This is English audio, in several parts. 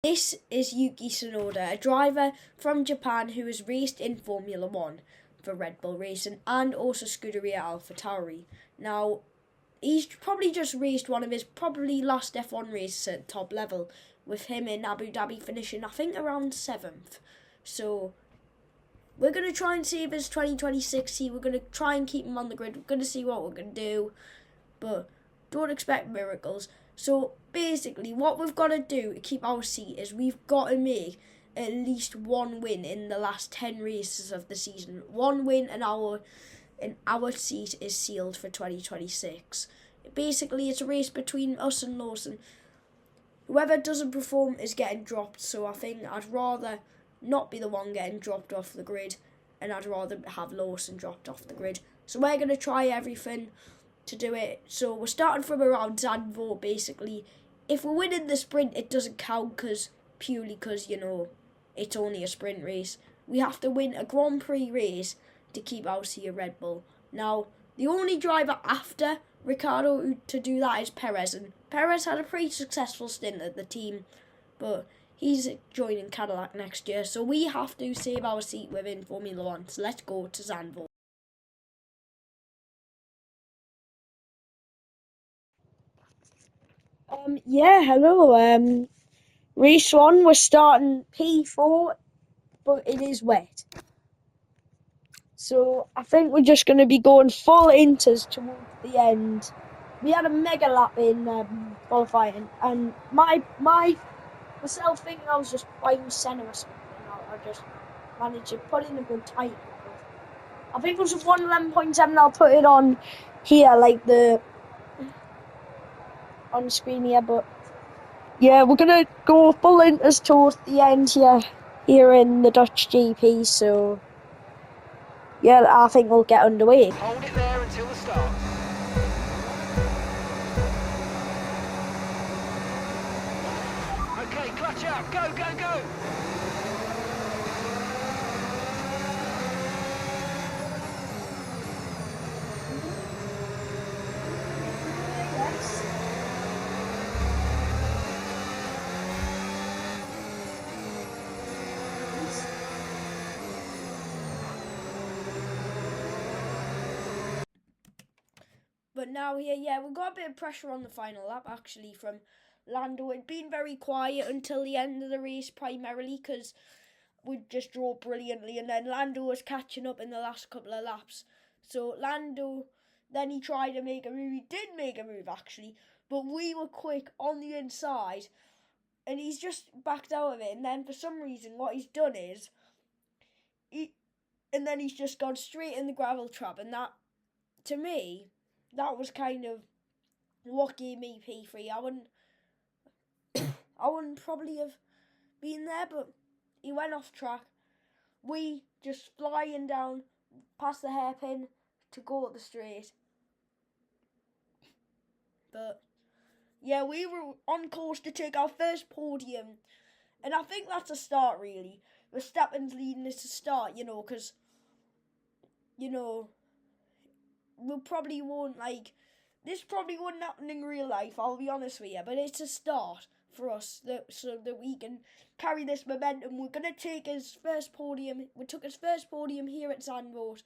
This is Yuki Tsunoda, a driver from Japan who has raced in Formula One for Red Bull Racing and also Scuderia AlphaTauri. Now, he's probably just raced one of his probably last F1 races at top level, with him in Abu Dhabi finishing, I think, around 7th. So, we're going to try and save his 2026. We're going to try and keep him on the grid. We're going to see what we're going to do. But don't expect miracles. So basically, what we've got to do to keep our seat is we've got to make at least one win in the last 10 races of the season. One win and our seat is sealed for 2026. Basically, it's a race between us and Lawson. Whoever doesn't perform is getting dropped. So I think I'd rather not be the one getting dropped off the grid, and I'd rather have Lawson dropped off the grid. So we're going to try everything to do it. So we're starting from around Zandvoort, basically. If we're winning the sprint, it doesn't count purely because, it's only a sprint race. We have to win a Grand Prix race to keep our seat at Red Bull. Now, the only driver after Ricciardo to do that is Perez, and Perez had a pretty successful stint at the team, but he's joining Cadillac next year, so we have to save our seat within Formula One. So let's go to Zandvoort. Hello. Race 1, we're starting P4, but it is wet. So I think we're just going to be going full inters towards the end. We had a mega lap in qualifying, and myself thinking I was just prime centre or something. I just managed to put in a good tight. I think it was 111.7. I'll put it on here, like on the screen here, but yeah, we're gonna go full inters towards the end here in the Dutch GP. So yeah, I think we'll get underway. Hold it there until the start. Okay, clutch out. Go, go, go. But now we've got a bit of pressure on the final lap, actually, from Lando. It'd been very quiet until the end of the race, primarily because we just drove brilliantly, and then Lando was catching up in the last couple of laps. So Lando, then he tried to make a move. He did make a move, actually, but we were quick on the inside, and he's just backed out of it. And then for some reason, what he's done is, he's just gone straight in the gravel trap, and that, to me, that was kind of what gave me P3. I wouldn't probably have been there, but he went off track. We just flying down past the hairpin to go up the straight. But yeah, we were on course to take our first podium, and I think that's a start, really. Verstappen's leading us to start, because we probably won't, this probably wouldn't happen in real life, I'll be honest with you, but it's a start for us so that we can carry this momentum. We're going to take his first podium. We took his first podium here at Zandvoort,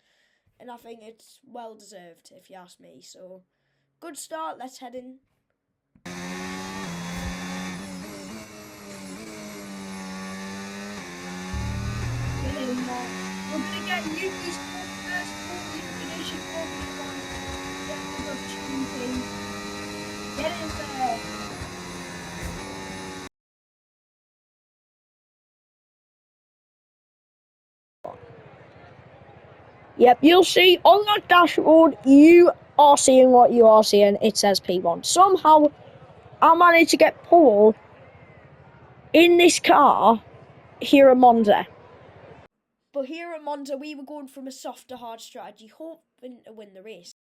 and I think it's well deserved, if you ask me. So, good start. Let's head in. We're going to get Yuki's first podium finish in Formula 1. Get in there. Yep, you'll see on that dashboard, you are seeing what you are seeing. It says P1. Somehow, I managed to get pole in this car here at Monza. But here at Monza, we were going from a soft to hard strategy, hoping to win the race.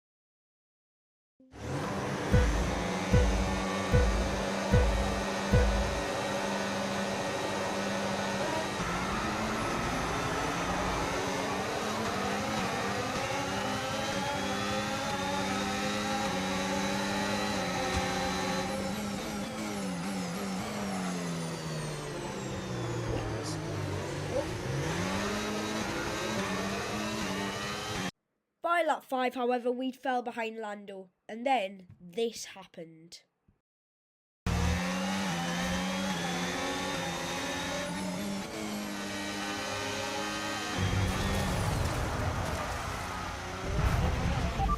by lap 5, however, we fell behind Lando, and then this happened.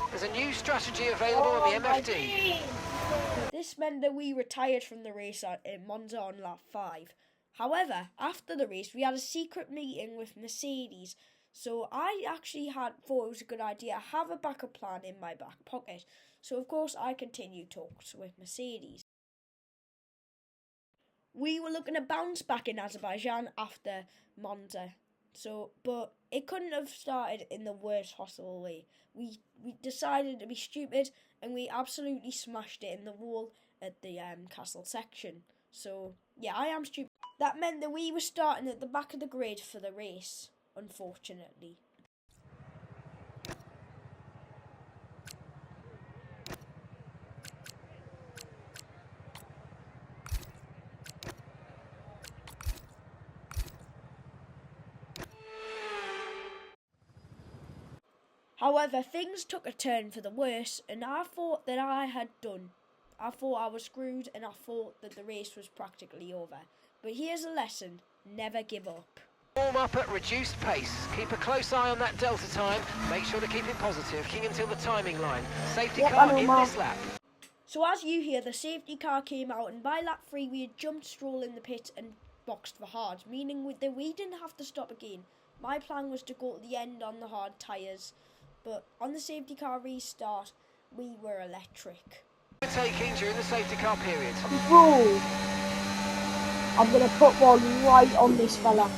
There's a new strategy available on the MFD. This meant that we retired from the race in Monza on lap 5. However, after the race, we had a secret meeting with Mercedes. So I actually thought it was a good idea to have a backup plan in my back pocket. So of course I continued talks with Mercedes. We were looking to bounce back in Azerbaijan after Monza. But it couldn't have started in the worst possible way. We decided to be stupid and we absolutely smashed it in the wall at the castle section. So yeah, I am stupid. That meant that we were starting at the back of the grid for the race, unfortunately. However, things took a turn for the worse, and I thought that I had done. I thought I was screwed, and I thought that the race was practically over. But here's a lesson: never give up. Warm up at reduced pace. Keep a close eye on that delta time. Make sure to keep it positive. King until the timing line. Safety car in this lap. So as you hear, the safety car came out, and by lap 3 we had jumped Stroll in the pit and boxed for hard, meaning that we didn't have to stop again. My plan was to go to the end on the hard tyres, but on the safety car restart, we were electric. Taking during the safety car period. Bro, I'm going to put one right on this fella.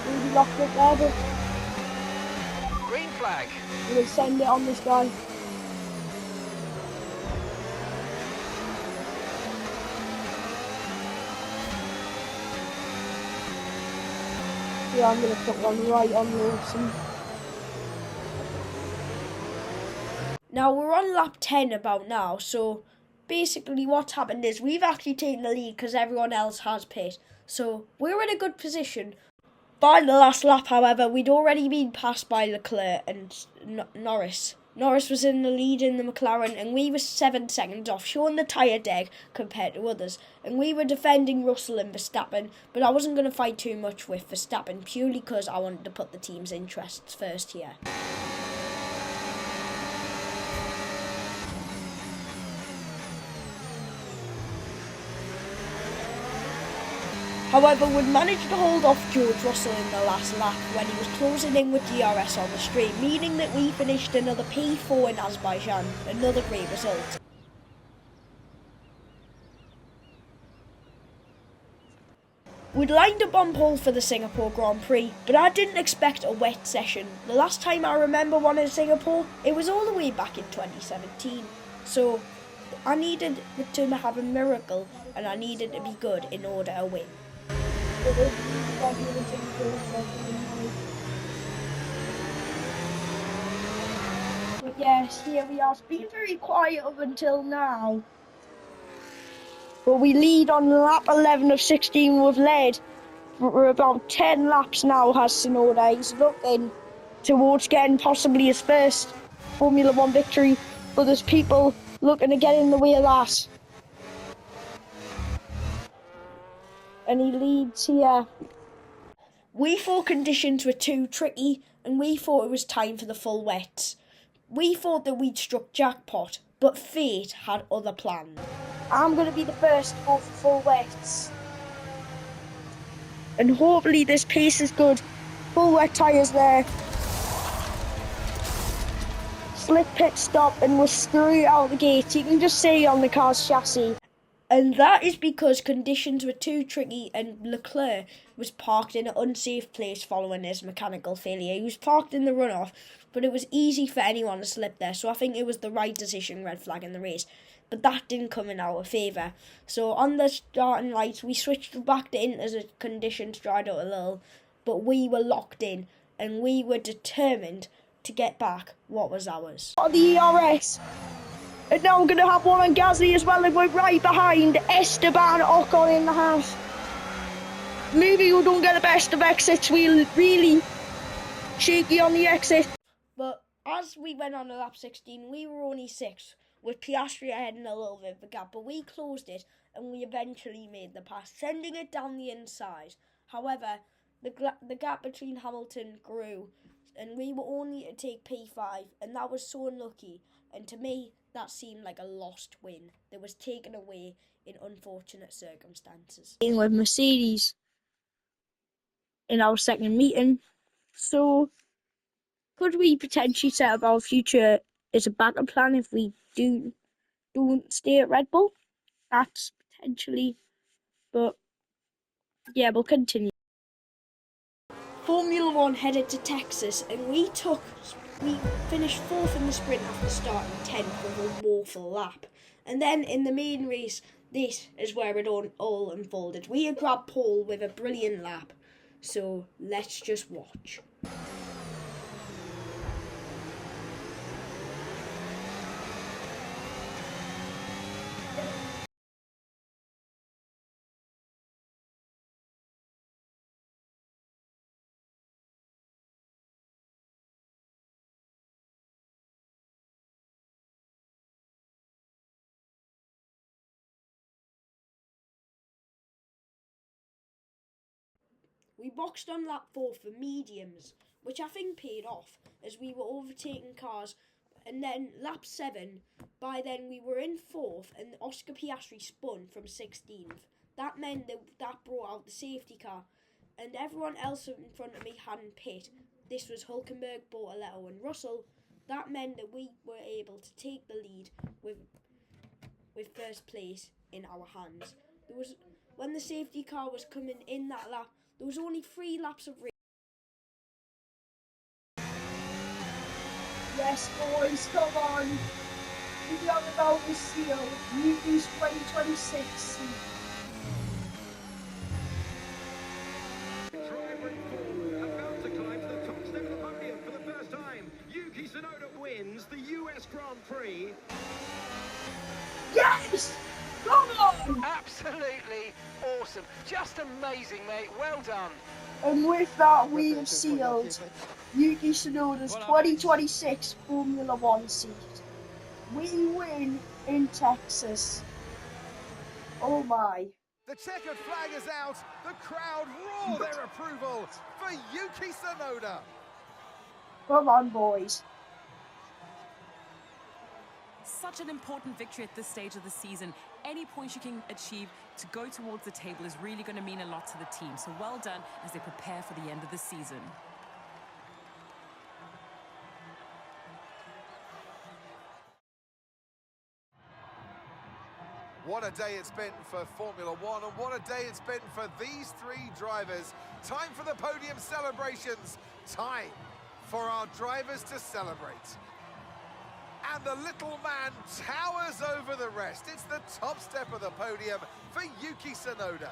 Really locked it there, but Green flag. I'm going to send it on this guy. Yeah, I'm going to put one right on Lawson. Now we're on lap 10 about now, so basically what's happened is we've actually taken the lead because everyone else has pit. So we're in a good position. By the last lap, however, we'd already been passed by Leclerc and Norris. Norris was in the lead in the McLaren and we were 7 seconds off, showing the tyre deg compared to others. And we were defending Russell and Verstappen, but I wasn't going to fight too much with Verstappen purely because I wanted to put the team's interests first here. However, we'd managed to hold off George Russell in the last lap when he was closing in with DRS on the straight, meaning that we finished another P4 in Azerbaijan, another great result. We'd lined up on pole for the Singapore Grand Prix, but I didn't expect a wet session. The last time I remember one in Singapore, it was all the way back in 2017. So I needed to have a miracle and I needed to be good in order to win. But yes, here we are. It's been very quiet up until now. But we lead on lap 11 of 16 we've led for about 10 laps now, has Tsunoda. He's looking towards getting possibly his first Formula 1 victory, but there's people looking to get in the way of that. And he leads here. We thought conditions were too tricky and we thought it was time for the full wets. We thought that we'd struck jackpot, but fate had other plans. I'm going to be the first to go for full wets. And hopefully this pace is good. Full wet tyres there. Slick pit stop and we're screwed out the gate. You can just see on the car's chassis. And that is because conditions were too tricky and Leclerc was parked in an unsafe place following his mechanical failure. He was parked in the runoff, but it was easy for anyone to slip there, so I think it was the right decision, red flag in the race. But that didn't come in our favour. So on the starting lights, we switched back to in as the conditions dried out a little, but we were locked in and we were determined to get back what was ours. The ERS. And now we're going to have one on Gasly as well, and we're right behind Esteban Ocon in the half. Maybe we don't get the best of exits. We really Cheeky on the exit. But as we went on to lap 16, we were only 6th, with Piastri ahead in a little bit of a gap, but we closed it and we eventually made the pass, sending it down the inside. However, the gap between Hamilton grew and we were only to take P5, and that was so unlucky, and to me that seemed like a lost win that was taken away in unfortunate circumstances. With Mercedes in our second meeting, so could we potentially set up our future as a backup plan if we don't stay at Red Bull? That's potentially, but yeah, we'll continue. Formula One headed to Texas, and we finished 4th in the sprint after starting 10th with a woeful lap. And then in the main race, this is where it all unfolded. We had grabbed pole with a brilliant lap, so let's just watch. We boxed on lap 4 for mediums, which I think paid off as we were overtaking cars. And then lap 7, by then we were in 4th and Oscar Piastri spun from 16th. That meant that brought out the safety car, and everyone else in front of me hadn't pit. This was Hülkenberg, Bortoletto and Russell. That meant that we were able to take the lead with first place in our hands. When the safety car was coming in that lap, there was only 3 laps of race. Yes, boys, come on. We are about to seal Yuki's 2026 season. Driver in form, about to climb to the top step of the podium for the first time. Yuki Tsunoda wins the US Grand Prix. Yes! Come on! Absolutely awesome. Just amazing, mate. Well done. And with that, we have sealed Yuki Tsunoda's 2026 Formula One seat. We win in Texas. Oh my. The checkered flag is out. The crowd roar their approval for Yuki Tsunoda. Come on, boys. Such an important victory at this stage of the season. Any points you can achieve to go towards the table is really going to mean a lot to the team. So well done as they prepare for the end of the season. What a day it's been for Formula One, and what a day it's been for these 3 drivers. Time for the podium celebrations. Time for our drivers to celebrate. And the little man towers over the rest. It's the top step of the podium for Yuki Tsunoda.